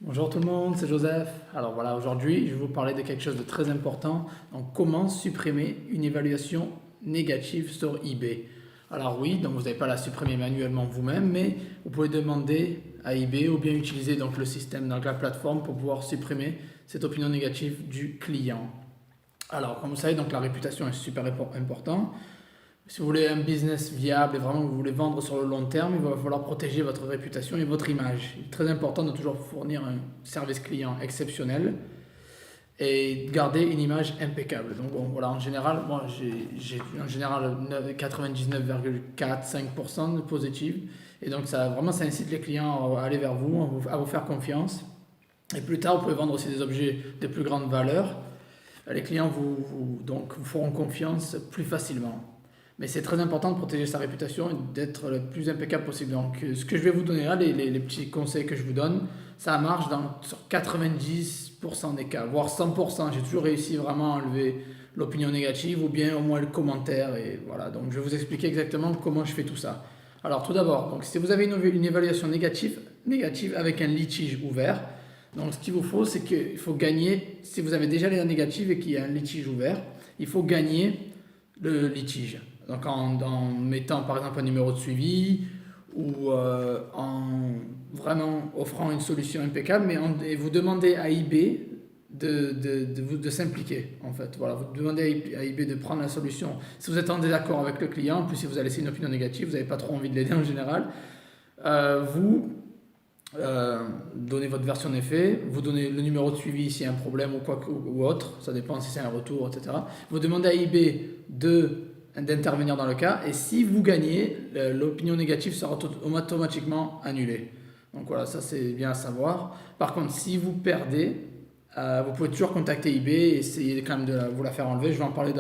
Bonjour tout le monde, c'est Joseph. Alors voilà, aujourd'hui, je vais vous parler de quelque chose de très important. Donc, comment supprimer une évaluation négative sur eBay. Alors oui, donc vous n'avez pas à la supprimer manuellement vous-même, mais vous pouvez demander à eBay ou bien utiliser donc le système, donc la plateforme pour pouvoir supprimer cette opinion négative du client. Alors, comme vous savez, donc la réputation est super importante. Si vous voulez un business viable et vraiment vous voulez vendre sur le long terme, il va falloir protéger votre réputation et votre image. Il est très important de toujours fournir un service client exceptionnel et garder une image impeccable. Donc bon, voilà, en général, moi j'ai en général 99,45% de positif. Et donc ça incite les clients à aller vers vous, à vous faire confiance. Et plus tard, vous pouvez vendre aussi des objets de plus grande valeur. Les clients donc, vous feront confiance plus facilement. Mais c'est très important de protéger sa réputation et d'être le plus impeccable possible. Donc, ce que je vais vous donner là, les petits conseils que je vous donne, ça marche sur 90% des cas, voire 100%. J'ai toujours réussi vraiment à enlever l'opinion négative ou bien au moins le commentaire. Et voilà, donc je vais vous expliquer exactement comment je fais tout ça. Alors, tout d'abord, donc, si vous avez une évaluation négative avec un litige ouvert, donc ce qu'il vous faut, c'est qu'il faut gagner, si vous avez déjà les négatives et qu'il y a un litige ouvert, il faut gagner le litige. Donc en mettant par exemple un numéro de suivi ou en vraiment offrant une solution impeccable, et vous demandez à eBay de s'impliquer en fait. Voilà, vous demandez à eBay de prendre la solution. Si vous êtes en désaccord avec le client, en plus si vous avez laissé une opinion négative, vous n'avez pas trop envie de l'aider en général, vous donnez votre version des faits, vous donnez le numéro de suivi s'il y a un problème ou autre, ça dépend si c'est un retour, etc. Vous demandez à eBay d'intervenir dans le cas, et si vous gagnez, l'opinion négative sera automatiquement annulée. Donc voilà, ça c'est bien à savoir. Par contre, si vous perdez, vous pouvez toujours contacter eBay et essayer quand même de vous la faire enlever. Je vais en parler,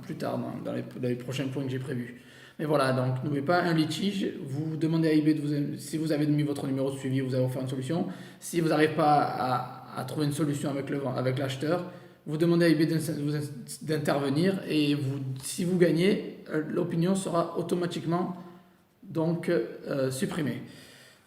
plus tard dans les prochains points que j'ai prévus. Mais voilà, donc n'oubliez pas un litige, vous demandez à eBay si vous avez mis votre numéro de suivi, vous allez offert une solution. Si vous n'arrivez pas à trouver une solution avec l'acheteur, vous demandez à eBay d'intervenir et si vous gagnez, l'opinion sera automatiquement donc supprimée.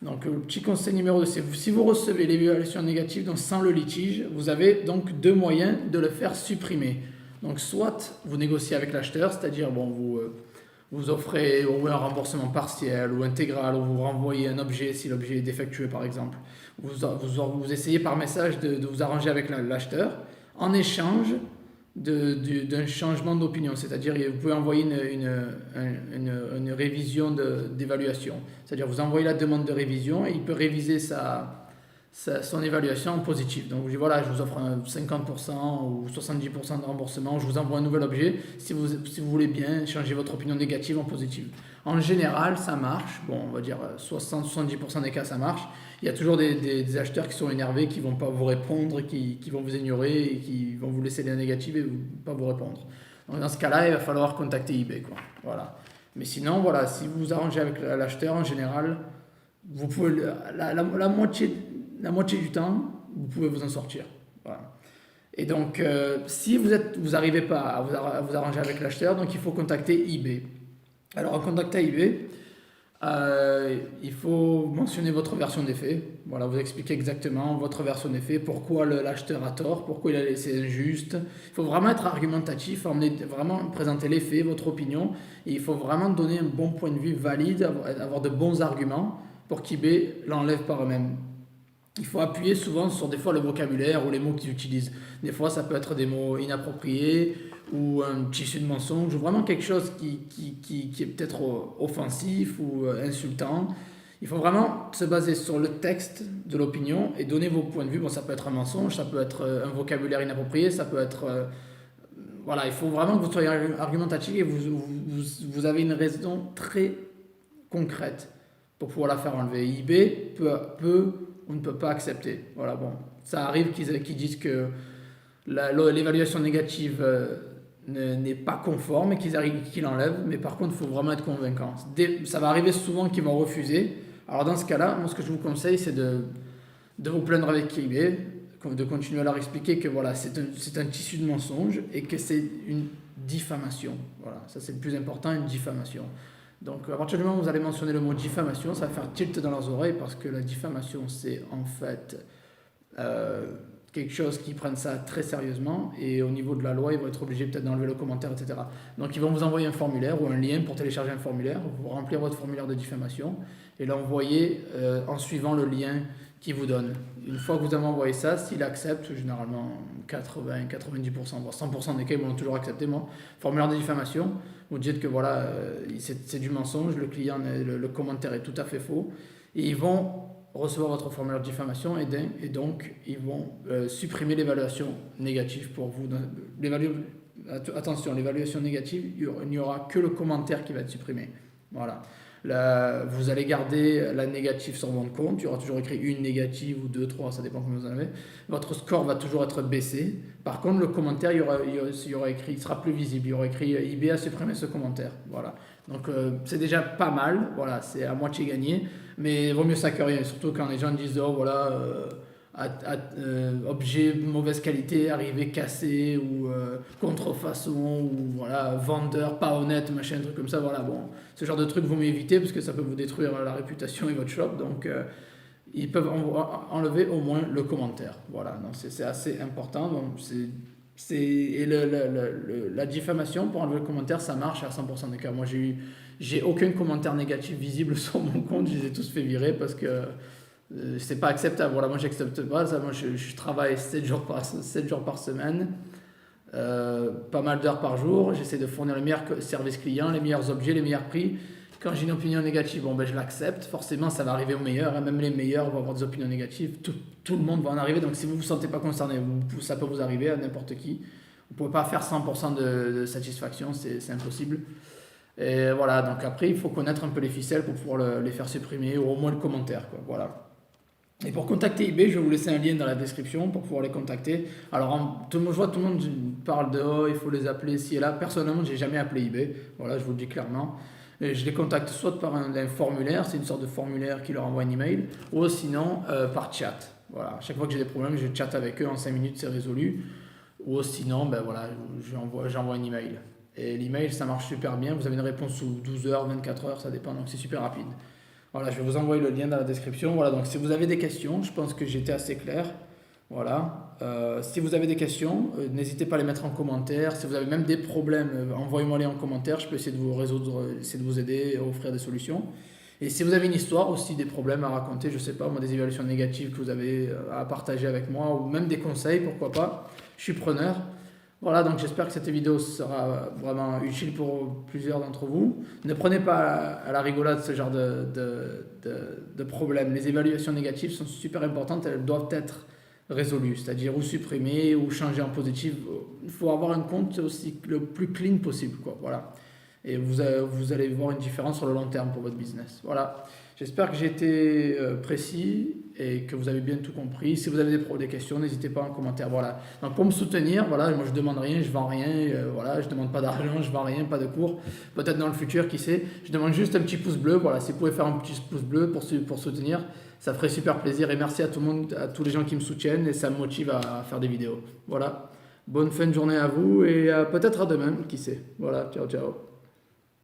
Donc le petit conseil numéro 2, c'est si vous recevez l'évaluation négative donc sans le litige, vous avez donc deux moyens de le faire supprimer. Donc soit vous négociez avec l'acheteur, c'est-à-dire vous offrez un remboursement partiel ou intégral, ou vous renvoyez un objet si l'objet est défectueux par exemple. Vous essayez par message de vous arranger avec l'acheteur en échange d'un changement d'opinion. C'est-à-dire vous pouvez envoyer une révision d'évaluation. C'est-à-dire vous envoyez la demande de révision et il peut réviser son évaluation en positif. Donc je dis voilà, je vous offre un 50% ou 70% de remboursement, je vous envoie un nouvel objet si vous voulez bien changer votre opinion négative en positive. En général, ça marche. Bon, on va dire 60-70% des cas, ça marche. Il y a toujours des acheteurs qui sont énervés, qui ne vont pas vous répondre, qui vont vous ignorer et qui vont vous laisser les négatives et ne pas vous répondre. Donc dans ce cas-là, il va falloir contacter eBay, quoi. Voilà. Mais sinon, voilà, si vous vous arrangez avec l'acheteur, en général, vous pouvez la moitié du temps, vous pouvez vous en sortir. Voilà. Et donc, si vous n'arrivez pas à vous arranger avec l'acheteur, donc il faut contacter eBay. Alors, en contactant eBay, il faut mentionner votre version des faits. Voilà, vous expliquez exactement votre version des faits, pourquoi l'acheteur a tort, pourquoi il a laissé injuste. Il faut vraiment être argumentatif, vraiment présenter les faits, votre opinion. Et il faut vraiment donner un bon point de vue valide, avoir de bons arguments pour qu'eBay l'enlève par eux-mêmes. Il faut appuyer souvent sur des fois le vocabulaire ou les mots qu'ils utilisent. Des fois, ça peut être des mots inappropriés ou un tissu de mensonge ou vraiment quelque chose qui est peut-être offensif ou insultant. Il faut vraiment se baser sur le texte de l'opinion et donner vos points de vue. Bon, ça peut être un mensonge, ça peut être un vocabulaire inapproprié, ça peut être... voilà, il faut vraiment que vous soyez argumentatif et vous avez une raison très concrète pour pouvoir la faire enlever. eBay on ne peut pas accepter. Voilà, bon, ça arrive qu'ils disent que l'évaluation négative n'est pas conforme et qu'ils l'enlèvent, mais par contre, il faut vraiment être convaincant. Ça va arriver souvent qu'ils vont refuser. Alors dans ce cas-là, moi, ce que je vous conseille, c'est de vous plaindre avec eBay, de continuer à leur expliquer que voilà, c'est un tissu de mensonge et que c'est une diffamation. Voilà, ça c'est le plus important, une diffamation. Donc à partir du moment où vous allez mentionner le mot diffamation, ça va faire tilt dans leurs oreilles parce que la diffamation c'est en fait quelque chose qui prennent ça très sérieusement et au niveau de la loi ils vont être obligés peut-être d'enlever le commentaire, etc. Donc ils vont vous envoyer un formulaire ou un lien pour télécharger un formulaire, vous remplir votre formulaire de diffamation et l'envoyer en suivant le lien qu'ils vous donnent. Une fois que vous avez envoyé ça, s'il accepte, généralement 80-90%, voire 100% des cas ils vont toujours accepter, moi, formulaire de diffamation, vous dites que voilà, c'est du mensonge, le client, le commentaire est tout à fait faux et ils vont recevoir votre formulaire de diffamation et donc ils vont supprimer l'évaluation négative pour vous. Attention, l'évaluation négative, il n'y aura que le commentaire qui va être supprimé. Voilà. Là, vous allez garder la négative sur votre compte, il y aura toujours écrit une négative ou deux, trois, ça dépend combien vous en avez. Votre score va toujours être baissé. Par contre, le commentaire, il y aura écrit, il sera plus visible, il y aura écrit eBay a supprimé ce commentaire. Voilà. Donc c'est déjà pas mal, voilà, c'est à moitié gagné, mais vaut mieux ça que rien, surtout quand les gens disent oh voilà, objet mauvaise qualité, arrivé cassé ou contrefaçon ou voilà, vendeur pas honnête, machin, un truc comme ça, voilà, bon, ce genre de truc vaut mieux éviter parce que ça peut vous détruire la réputation et votre shop, donc ils peuvent enlever au moins le commentaire, voilà, donc c'est assez important, donc et la diffamation pour enlever le commentaire ça marche à 100% des cas. Moi j'ai aucun commentaire négatif visible sur mon compte, je les ai tous fait virer parce que c'est pas acceptable. Voilà, moi j'accepte pas ça. Moi je travaille 7 jours par semaine, pas mal d'heures par jour, j'essaie de fournir les meilleurs services clients, les meilleurs objets, les meilleurs prix. Quand j'ai une opinion négative, bon ben je l'accepte, forcément ça va arriver aux meilleurs, et même les meilleurs vont avoir des opinions négatives, tout le monde va en arriver, donc si vous ne vous sentez pas concerné, ça peut vous arriver à n'importe qui. Vous ne pouvez pas faire 100% de satisfaction, c'est impossible. Et voilà, donc après il faut connaître un peu les ficelles pour pouvoir les faire supprimer, ou au moins le commentaire, quoi, voilà. Et pour contacter eBay, je vais vous laisser un lien dans la description pour pouvoir les contacter. Alors, je vois tout le monde parle de oh, il faut les appeler ci et là. Personnellement, j'ai jamais appelé eBay. Voilà, je vous le dis clairement. Et je les contacte soit par un formulaire, c'est une sorte de formulaire qui leur envoie un email, ou sinon par chat. Voilà, à chaque fois que j'ai des problèmes, je chatte avec eux en 5 minutes, c'est résolu. Ou sinon, ben voilà, j'envoie un email. Et l'email, ça marche super bien. Vous avez une réponse sous 12 heures, 24 heures, ça dépend, donc c'est super rapide. Voilà, je vais vous envoyer le lien dans la description. Voilà, donc si vous avez des questions, je pense que j'étais assez clair. Voilà. Si vous avez des questions, n'hésitez pas à les mettre en commentaire. Si vous avez même des problèmes, envoyez-moi les en commentaire. Je peux essayer de vous résoudre, essayer de vous aider, à offrir des solutions. Et si vous avez une histoire aussi, des problèmes à raconter, je sais pas, moi des évaluations négatives que vous avez à partager avec moi, ou même des conseils, pourquoi pas, je suis preneur. Voilà, donc j'espère que cette vidéo sera vraiment utile pour plusieurs d'entre vous. Ne prenez pas à la rigolade ce genre de problème. Les évaluations négatives sont super importantes, elles doivent être résolues, c'est-à-dire ou supprimées ou changer en positif. Il faut avoir un compte aussi le plus clean possible, quoi. Voilà. Et vous allez voir une différence sur le long terme pour votre business. Voilà. J'espère que j'ai été précis et que vous avez bien tout compris. Si vous avez des questions, n'hésitez pas en commentaire. Voilà. Donc pour me soutenir, voilà, moi je demande rien, je vends rien, voilà, je demande pas d'argent, je vends rien, pas de cours. Peut-être dans le futur, qui sait. Je demande juste un petit pouce bleu. Voilà, si vous pouvez faire un petit pouce bleu pour soutenir, ça ferait super plaisir. Et merci à tout le monde, à tous les gens qui me soutiennent et ça me motive à faire des vidéos. Voilà. Bonne fin de journée à vous et peut-être à demain, qui sait. Voilà, ciao ciao.